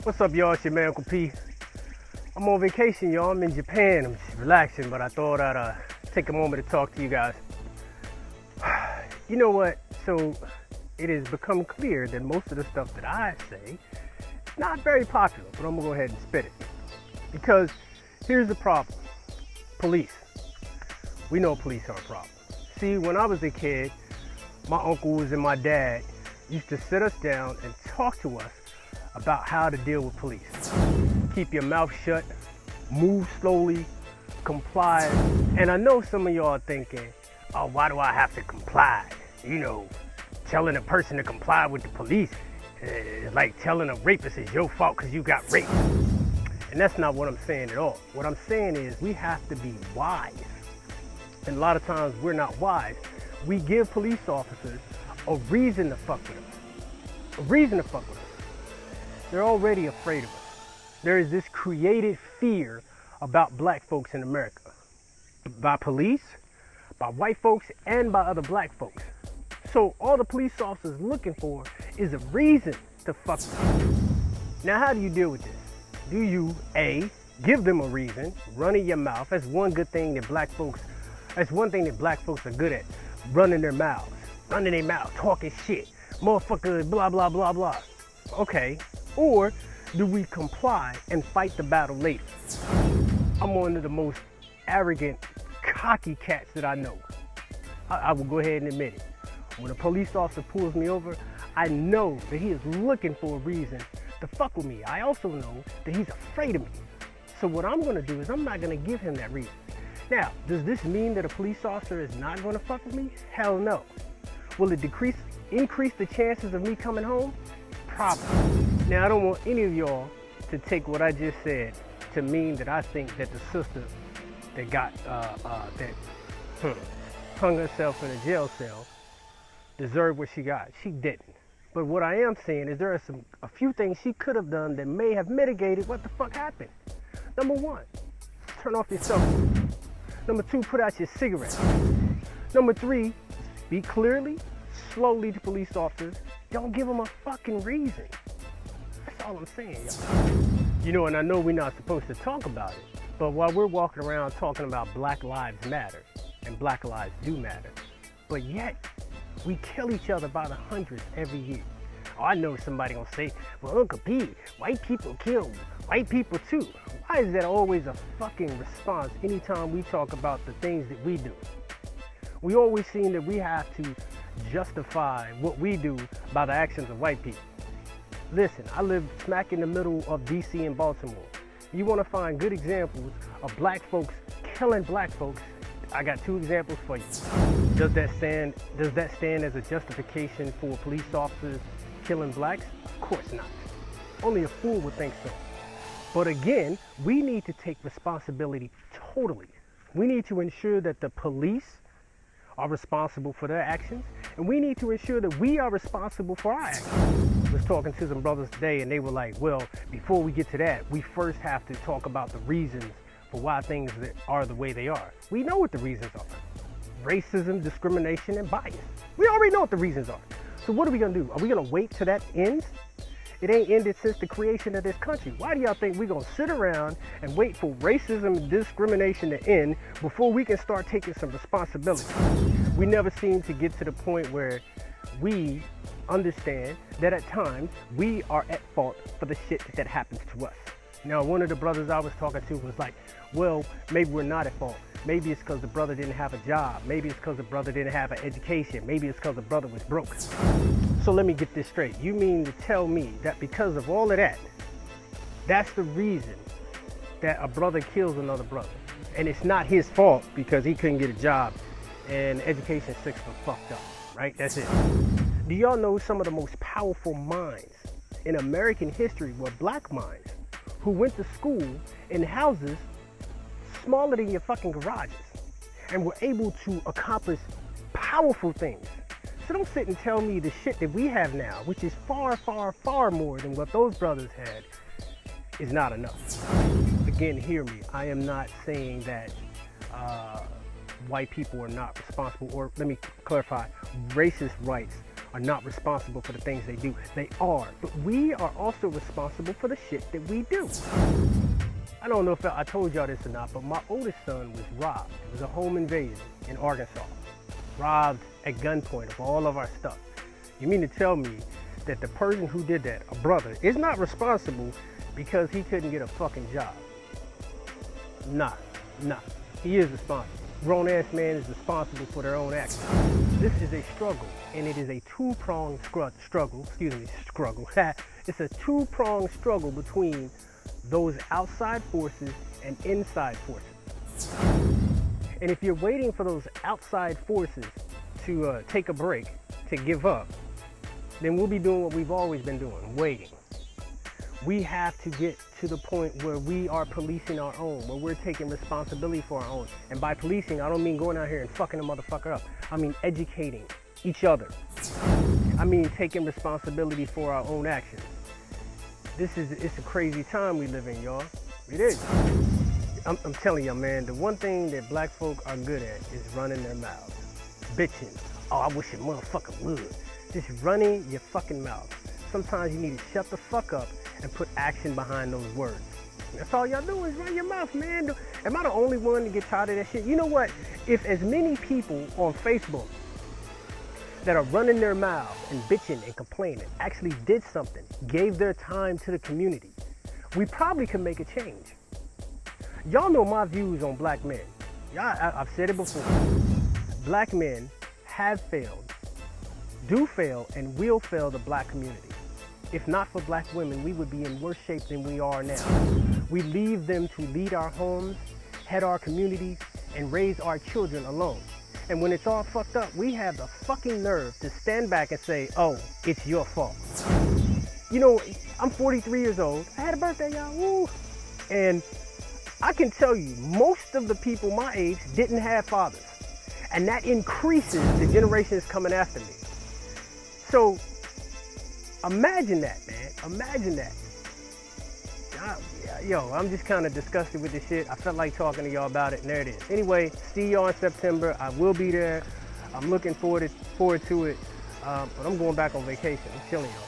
What's up, y'all? It's your man, Uncle P. I'm on vacation, y'all. I'm in Japan. I'm just relaxing, but I thought I'd take a moment to talk to you guys. You know what? So it has become clear that most of the stuff that I say is not very popular, but I'm going to go ahead and spit it. Because here's the problem. Police. We know police are a problem. See, when I was a kid, my uncles and my dad used to sit us down and talk to us about how to deal with police. Keep your mouth shut, move slowly, comply. And I know some of y'all are thinking, oh, why do I have to comply? You know, telling a person to comply with the police is like telling a rapist it's your fault because you got raped. And that's not what I'm saying at all. What I'm saying is we have to be wise. And a lot of times we're not wise. We give police officers a reason to fuck with them. A reason to fuck with them. They're already afraid of us. There is this created fear about black folks in America. By police, by white folks, and by other black folks. So all the police officers looking for is a reason to fuck with them. Now how do you deal with this? Do you, A, give them a reason, running your mouth? That's one good thing that black folks are good at. Running their mouths, talking shit. Motherfucker, blah, blah, blah, blah. Okay. Or do we comply and fight the battle later? I'm one of the most arrogant, cocky cats that I know. I will go ahead and admit it. When a police officer pulls me over, I know that he is looking for a reason to fuck with me. I also know that he's afraid of me. So what I'm gonna do is I'm not gonna give him that reason. Now, does this mean that a police officer is not gonna fuck with me? Hell no. Will it increase the chances of me coming home? Probably. Now, I don't want any of y'all to take what I just said to mean that I think that the sister that got hung herself in a jail cell deserved what she got. She didn't. But what I am saying is there are a few things she could have done that may have mitigated what the fuck happened. Number one, turn off your cell phone. Number two, put out your cigarette. Number three, speak clearly, slowly to police officers. Don't give them a fucking reason. That's all I'm saying, y'all. You know, and I know we're not supposed to talk about it, but while we're walking around talking about Black Lives Matter, and Black Lives do matter, but yet we kill each other by the hundreds every year. Oh, I know somebody gonna say, well, Uncle P, white people kill white people too. Why is that always a fucking response anytime we talk about the things that we do? We always seem that we have to justify what we do by the actions of white people. Listen, I live smack in the middle of DC and Baltimore. You want to find good examples of black folks killing black folks? I got two examples for you. Does that stand as a justification for police officers killing blacks? Of course not. Only a fool would think so. But again, we need to take responsibility totally. We need to ensure that the police are responsible for their actions, and we need to ensure that we are responsible for our actions. I was talking to some brothers today, and they were like, well, before we get to that, we first have to talk about the reasons for why things are the way they are. We know what the reasons are. Racism, discrimination, and bias. We already know what the reasons are. So what are we gonna do? Are we gonna wait till that ends? It ain't ended since the creation of this country. Why do y'all think we're gonna sit around and wait for racism and discrimination to end before we can start taking some responsibility? We never seem to get to the point where we understand that at times we are at fault for the shit that happens to us. Now, one of the brothers I was talking to was like, well, maybe we're not at fault. Maybe it's because the brother didn't have a job. Maybe it's because the brother didn't have an education. Maybe it's because the brother was broke. So let me get this straight. You mean to tell me that because of all of that, that's the reason that a brother kills another brother? And it's not his fault because he couldn't get a job and education system fucked up, right? That's it. Do y'all know some of the most powerful minds in American history were black minds who went to school in houses smaller than your fucking garages and were able to accomplish powerful things? So don't sit and tell me the shit that we have now, which is far, far, far more than what those brothers had, is not enough. Again, hear me. I am not saying that white people are not responsible, or let me clarify, racist rights are not responsible for the things they do. They are, but we are also responsible for the shit that we do. I don't know if I told y'all this or not, but my oldest son was robbed. It was a home invasion in Arkansas. Robbed at gunpoint of all of our stuff. You mean to tell me that the person who did that, a brother, is not responsible because he couldn't get a fucking job? Nah. He is responsible. Grown-ass man is responsible for their own actions. This is a struggle, and it is a two-pronged struggle. It's a two-pronged struggle between those outside forces and inside forces. And if you're waiting for those outside forces to take a break, to give up, then we'll be doing what we've always been doing, waiting. We have to get to the point where we are policing our own, where we're taking responsibility for our own. And by policing, I don't mean going out here and fucking a motherfucker up. I mean educating each other. I mean taking responsibility for our own actions. It's a crazy time we live in, y'all. It is. I'm telling you, man, the one thing that black folk are good at is running their mouths. Bitching. Oh, I wish a motherfucker would. Just running your fucking mouth. Sometimes you need to shut the fuck up and put action behind those words. That's all y'all do is run your mouth, man. Am I the only one to get tired of that shit? You know what? If as many people on Facebook that are running their mouths and bitching and complaining actually did something, gave their time to the community, we probably could make a change. Y'all know my views on black men. I've said it before. Black men have failed, do fail, and will fail the black community. If not for black women, we would be in worse shape than we are now. We leave them to lead our homes, head our communities, and raise our children alone. And when it's all fucked up, we have the fucking nerve to stand back and say, oh, it's your fault. You know, I'm 43 years old. I had a birthday, y'all. Woo! And I can tell you, most of the people my age didn't have fathers. And that increases the generations coming after me. So, imagine that, man. Imagine that. Yo, I'm just kind of disgusted with this shit. I felt like talking to y'all about it, and there it is. Anyway, see y'all in September. I will be there. I'm looking forward to it. But I'm going back on vacation. I'm chilling, y'all.